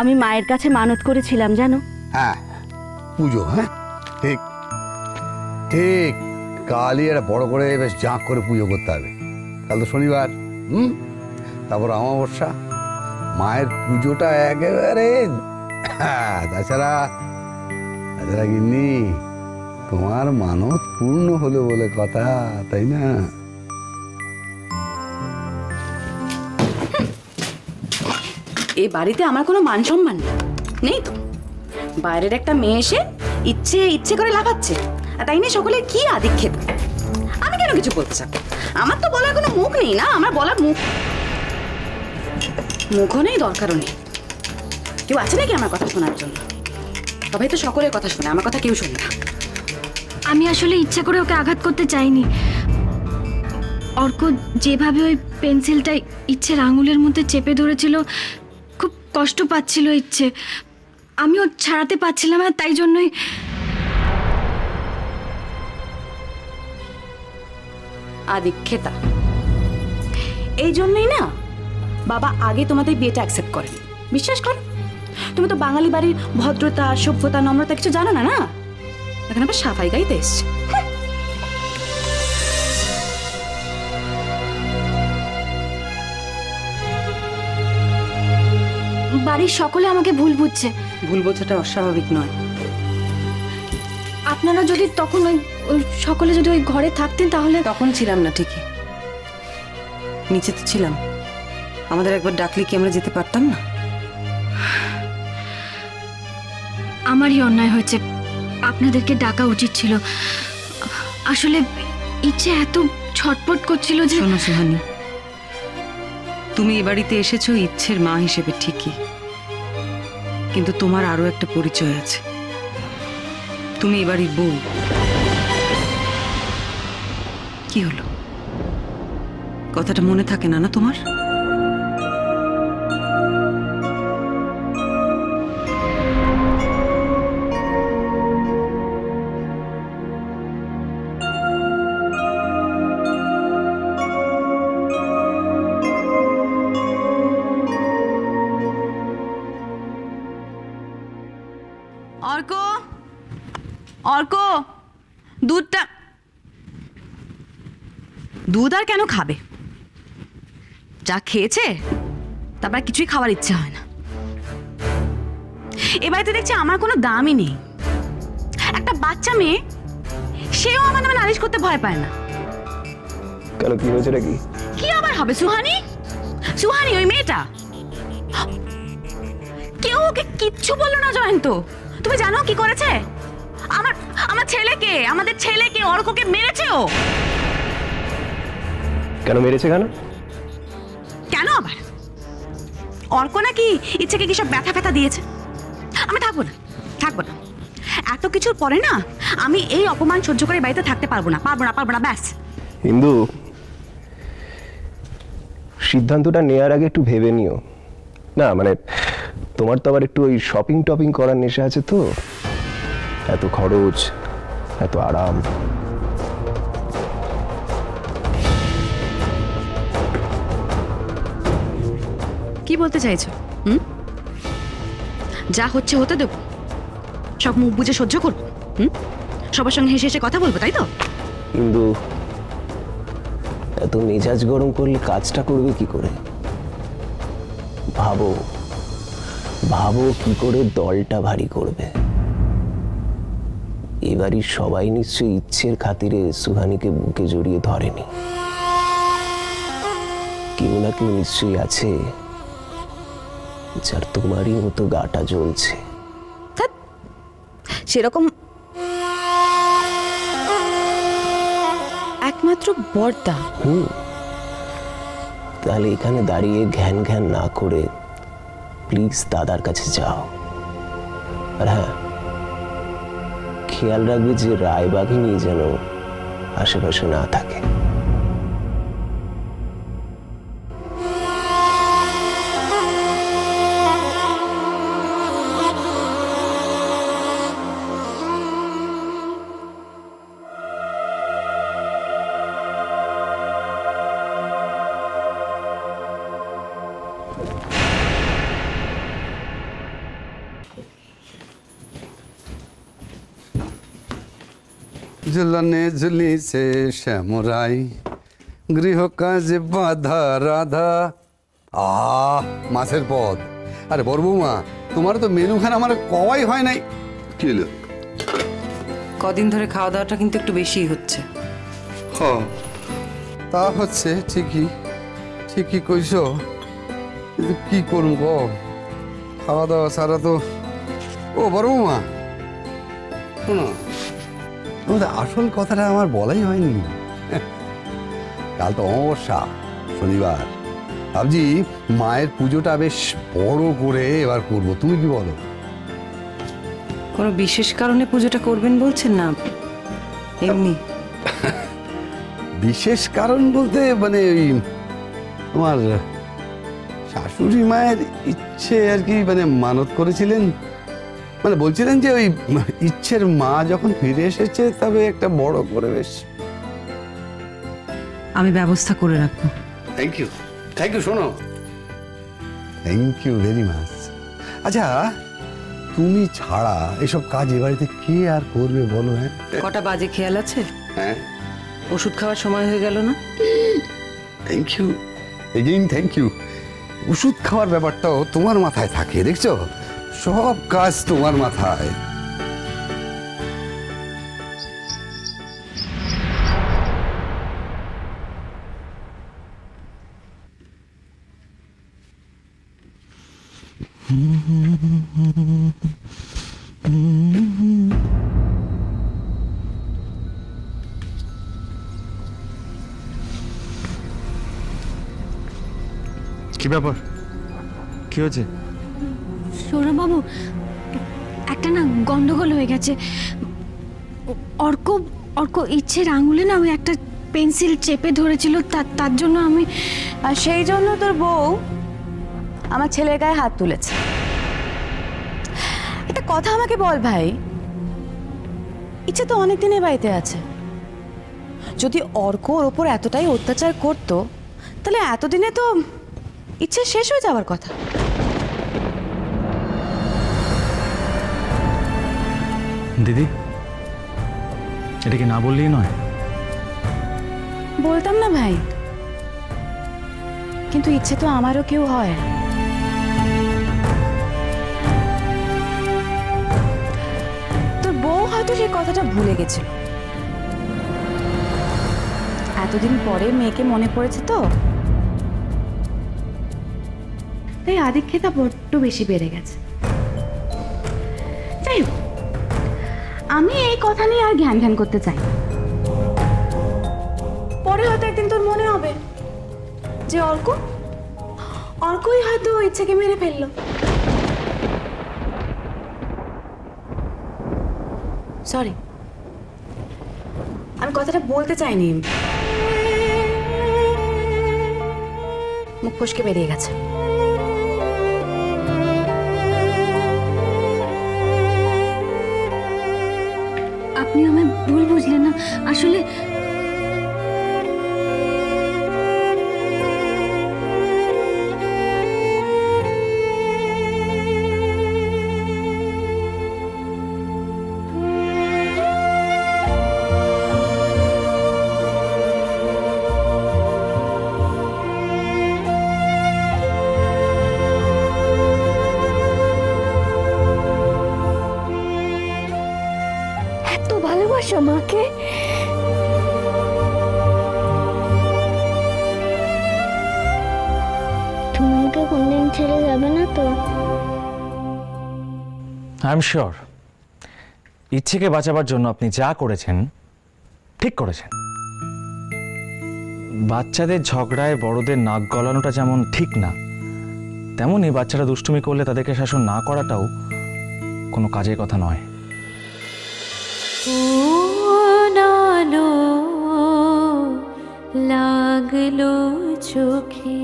আমি মায়ের কাছে মানত করেছিলাম জানো। হ্যাঁ পুজো, হ্যাঁ ঠিক ঠিক, কালই একটা বড় করে বেশ জাঁক করে পুজো করতে হবে। কাল তো শনিবার, তারপর অমাবস্যা, মায়ের পুজোটা একেবারে। হ্যাঁ তাছাড়া গিন্নি তোমার মানত পূর্ণ হলো বলে কথা, তাই না? এই বাড়িতে আমার কোনো মান সম্মান নেই তো। বাইরের একটা মেয়ে এসে ইচ্ছে ইচ্ছে করে লাফাচ্ছে, আর তাই নিয়ে সকলে কি আদিক্ষেপ। আমি কেন কিছু বলতে চাই? আমার তো বলার কোনো মুখ নেই না, আমার বলার মুখও নেই, দরকারও নেই। কেউ আছে নাকি আমার কথা শোনার জন্য? সবাই তো সকলের কথা শোনে, আমার কথা কেউ শোনে না। আমি আসলে ইচ্ছা করে ওকে আঘাত করতে চাইনি। অর্ক যেভাবে ওই পেন্সিলটা ইচ্ছের আঙুলের মধ্যে চেপে ধরেছিল, খুব কষ্ট পাচ্ছিল ইচ্ছে, আমি ওর ছাড়াতে পারছিলাম না, তাই জন্যই। আদিক্ষেতা, এই জন্যই না বাবা আগে তোমাদের বিয়েটা অ্যাকসেপ্ট করেন। বিশ্বাস করো, তুমি তো বাঙালি বাড়ির ভদ্রতা, সভ্যতা, নম্রতা কিছু জানো না। না, এখন আবার সাফাই গাইতে এসছে। বাড়ির সকলে আমাকে ভুল বুঝছে। ভুল বোঝাটা অস্বাভাবিক নয়। আপনারা যদি তখন ওই সকলে যদি ওই ঘরে থাকতেন তাহলে। তখন ছিলাম না ঠিকই, নিচে তো ছিলাম। আমাদের একবার ডাকলে কি আমরা যেতে পারতাম না? আমারই অন্যায় হয়েছে, আপনাদেরকে ডাকা উচিত ছিল। আসলে ইচ্ছে এত ছটপট করছিল যে। শোনো সুহানি, তুমি এ বাড়িতে এসেছো ইচ্ছের মা হিসেবে ঠিকই, কিন্তু তোমার আরো একটা পরিচয় আছে। তুমি এ বাড়ির বউ। কি হলো, কথাটা মনে থাকে না না তোমার? অর্ক, অর্ক, দুধটা। দুধ আর কেন খাবে? যা খেয়েছে তারপর কিছুই খাওয়ার ইচ্ছে হয় না। এ বাড়িতে দেখছি আমার কোনো দামই নেই। একটা বাচ্চা মেয়ে, সেও আমার নামে নালিশ করতে ভয় পায় না। কেন, কি হয়েছে নাকি? কি আবার হবে সুহানি? সুহানি ওই মেয়েটা, কেউ ওকে কিচ্ছু বললো না জয়ন্ত। তুমি জানো কি করেছে? আমার ছেলেকে, আমাদের ছেলেকে, অর্ককে মেরেছে ও। কেন মেরেছে? কেন আবার? অর্ক নাকি ইচ্ছেকে কি সব ব্যথা ফ্যাথা দিয়েছে। আমি থাকবো না। এত কিছুর পরে না আমি এই অপমান সহ্য করে বাড়িতে থাকতে পারবো না। ব্যাস। হিন্দু, সিদ্ধান্তটা নেওয়ার আগে একটু ভেবে নিও না। মানে তোমার তো আবার একটু ওই শপিং করার নেশা আছে তো, এত খরচ, এত আরাম। কি বলতে চাইছো? যা হচ্ছে হতে দেবো, সব মুখ বুঝে সহ্য করবো। সবার সঙ্গে হেসে হেসে কথা বলবো, তাই তো? কিন্তু এত মেজাজ গরম করলে কাজটা করবে কি করে? ভাবো কি করে দলটা ভারী করবে। এবারই সবাই নিশ্চয়ই ইচ্ছের খাতিরে সুহানিকে বুকে জড়িয়ে ধরেনি। কেউ না কেউ নিশ্চয়ই আছে যার তোমারই মতো গাটা জ্বলছে। সেরকম একমাত্র বর্দা। তাহলে এখানে দাঁড়িয়ে ঘ্যান ঘ্যান না করে প্লিজ দাদার কাছে যাও। আর হ্যাঁ, খেয়াল রাখবে যে রায়বাঘিনী যেন আশেপাশে না থাকে। ঝুলনে ঝুলিছে শ্যামরাই, গৃহ কাজে বাধা রাধা। মাছের পদ। আরে বড় বৌমা, তোমার তো মেনুখানা আমার কওয়াই হয় নাই। কি হলো? কদিন ধরে খাওয়া দাওয়াটা কিন্তু একটু বেশিই হচ্ছে। তা হচ্ছে ঠিকই, ঠিকই কইছ, কিন্তু কি করুন গো, খাওয়া দাওয়া ছাড়া তো। ও বড় বৌমা, শোনো, তোমাদের আসল কথাটা আমার বলাই হয়নি। কাল তো অমাবস্যা, শনিবার। ভাবছি মায়ের পুজোটা বেশ বড় করে এবার করবো, তুমি কি বলো? কোনো বিশেষ কারণে পুজোটা করবেন বলছেন না, এমনি? বিশেষ কারণ বলতে মানে ওই তোমার শাশুড়ি মায়ের ইচ্ছে আর কি, মানে মানত করেছিলেন, মানে বলছিলেন যে ওই ইচ্ছের মা যখন ফিরে এসেছে তবে একটা বড় করে বেশ। আমি ব্যবস্থা করে রাখবো। Thank you, thank you. শোনো, থ্যাংক ইউ ভেরি মাচ। আচ্ছা, তুমি ছাড়া এসব কাজ এ বাড়িতে কে আর করবে বলো? হ্যাঁ, কটা বাজে খেয়াল আছে? হ্যাঁ, ওষুধ খাওয়ার সময় হয়ে গেল না? Thank you again, thank you. ওষুধ খাওয়ার ব্যাপারটাও তোমার মাথায় থাকে, দেখছো? সব কাজ তোমার মাথায়। কি ব্যাপার, কি হয়েছে? সৌরভবাবু, একটা না গন্ডগোল হয়ে গেছে। অর্ক অর্ক ইচ্ছের আঙুলে না ওই একটা পেন্সিল চেপে ধরেছিল, তার জন্য আমি। আর সেই জন্য তোর বউ আমার ছেলের গায়ে হাত তুলেছে। একটা কথা আমাকে বল ভাই, ইচ্ছে তো অনেক দিনের বাড়িতে আছে। যদি অর্ক ওর ওপর এতটাই অত্যাচার করতো, তাহলে এতদিনে তো ইচ্ছে শেষ হয়ে যাওয়ার কথা। দিদি, এটা কি না বললেই নয়? বলতাম না ভাই, কিন্তু ইচ্ছে তো আমারও কেউ হয়। তোর বউ হয়তো সেই কথাটা ভুলে গেছিল, এতদিন পরে মেয়েকে মনে পড়েছে তো, তাই আদিক্ষেতা বড্ড বেশি বেড়ে গেছে। যাই হোক, আমি এই কথা নিয়ে আর ঘ্যান ঘ্যান করতে চাই না। পরে হয়তো একদিন তোর মনে হবে যে অর্কই হয়তো ইচ্ছেকে মেরে ফেললো। সরি, আমি কথাটা বলতে চাইনি, মুখ ফসকে বেরিয়ে গেছে। আপনি আমায় ভুল বুঝলেন না, আসলে ভালোবাসো মাকে। তুমি আমাকে কোনদিন ছেড়ে যাবে না তো? আই এম শিওর ইচ্ছেকে বাঁচাবার জন্য আপনি যা করেছেন ঠিক করেছেন। বাচ্চাদের ঝগড়ায় বড়দের নাক গলানোটা যেমন ঠিক না, তেমনই বাচ্চারা দুষ্টুমি করলে তাদেরকে শাসন না করাটাও কোনো কাজের কথা নয়। লাগলো চোখে